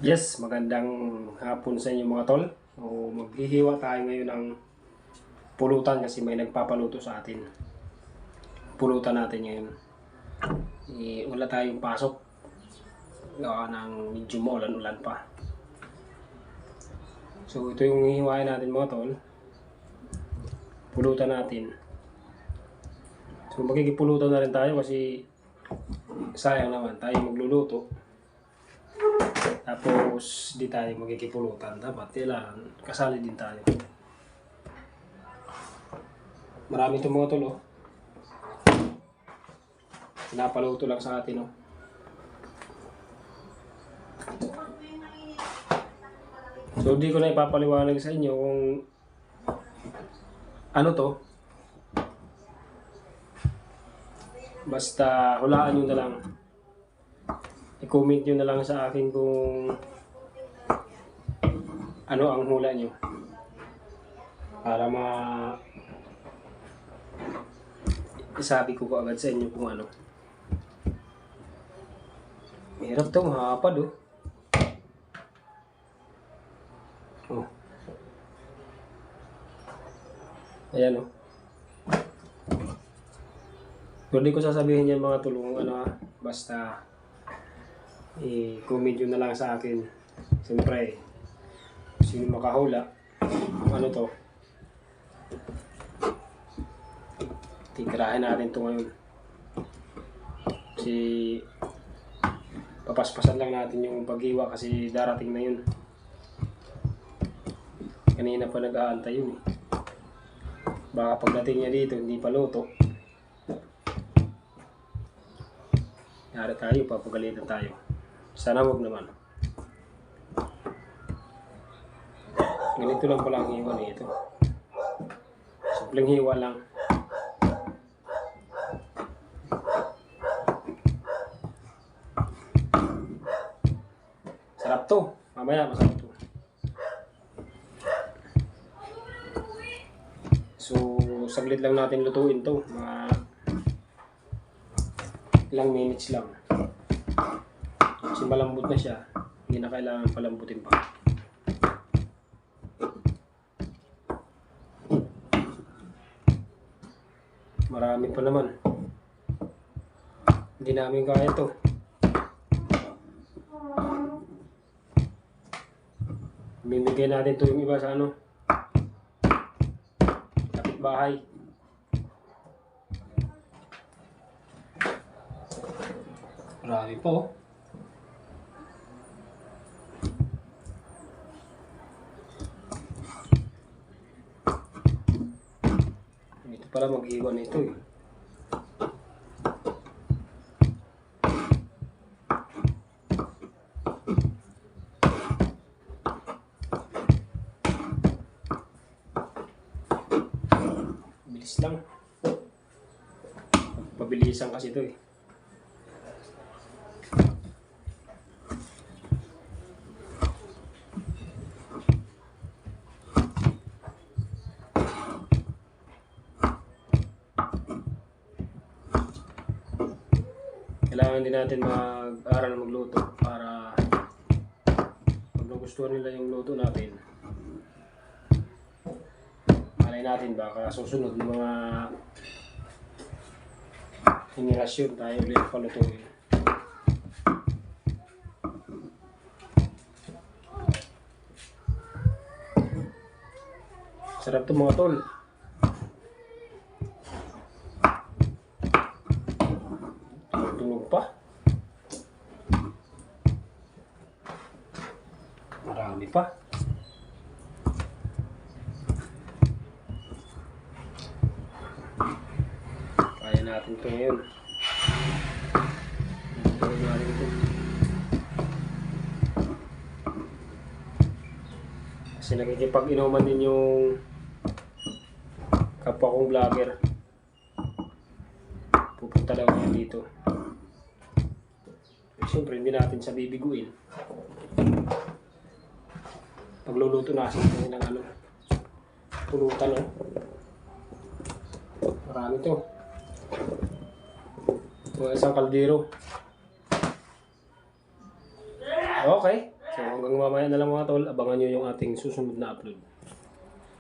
Yes, magandang hapon sa inyo mga tol. So, maghihiwa tayo ngayon ng pulutan kasi may nagpapaluto sa atin. Pulutan natin ngayon. Wala tayong pasok. Gawa ng medyo maulan-ulan pa. So, ito yung hihiwain natin mga tol. Pulutan natin. So, magkikipulutan na rin tayo kasi sayang naman tayo magluluto. Tapos di tayo magkikipulutan, dapat kailangan kasali din tayo. Marami itong mga tol, oh. Pinapaluto lang sa atin, oh. So di ko na ipapaliwanag sa inyo kung ano to. Basta hulaan nyo na lang. I-comment nyo na lang sa akin kung ano ang hula nyo. Para isabi ko agad sa inyo kung ano. Mahirap to, mahapad, oh. Oh. Ayan, oh. Pero di ko sasabihin yan mga tulong, ano, basta i-comment yun na lang sa akin. Siyempre, sino makahula, ano to, tigirahin natin to ngayon. Kasi papaspasan lang natin yung paghiwa kasi darating na yun. Kanina pa nag-aantay yun, eh. Baka pagdating niya dito hindi pa luto, yari tayo, papagalitan tayo. Sana wag naman. Ganito lang pala ang hiwa nito. Simpleng hiwa lang. Sarap to. Mamaya masarap to. So, saglit lang natin lutuin to. Mga ilang minutes lang. Kasi malambot na siya. Hindi na kailangan palambutin pa. Marami pa naman. Hindi namin kaya ito. Bibigay natin ito yung iba sa ano, kapitbahay. Marami pa, oh. Ito pala mag-iwan ito, eh. Bilis lang. Pabilisan kasi ito, eh. Kailangan din natin mag-aral magluto para pag nagustuhan nila yung luto natin, malay natin baka susunod ng mga henerasyon tayo ulit palutuin. Sarap to mga tol. Tulog pa. Marami pa. Kaya natin ito ngayon. Kasi nakikipag-inuman din yung kapwa kong vlogger. Pupunta daw niya dito. Siyempre hindi natin sa bibiguin. Pagluluto natin ng ano, pulutan, oh. Marami to. Mga isang kaldero. Okay. So hanggang mamaya na lang mga tol, abangan nyo yung ating susunod na upload.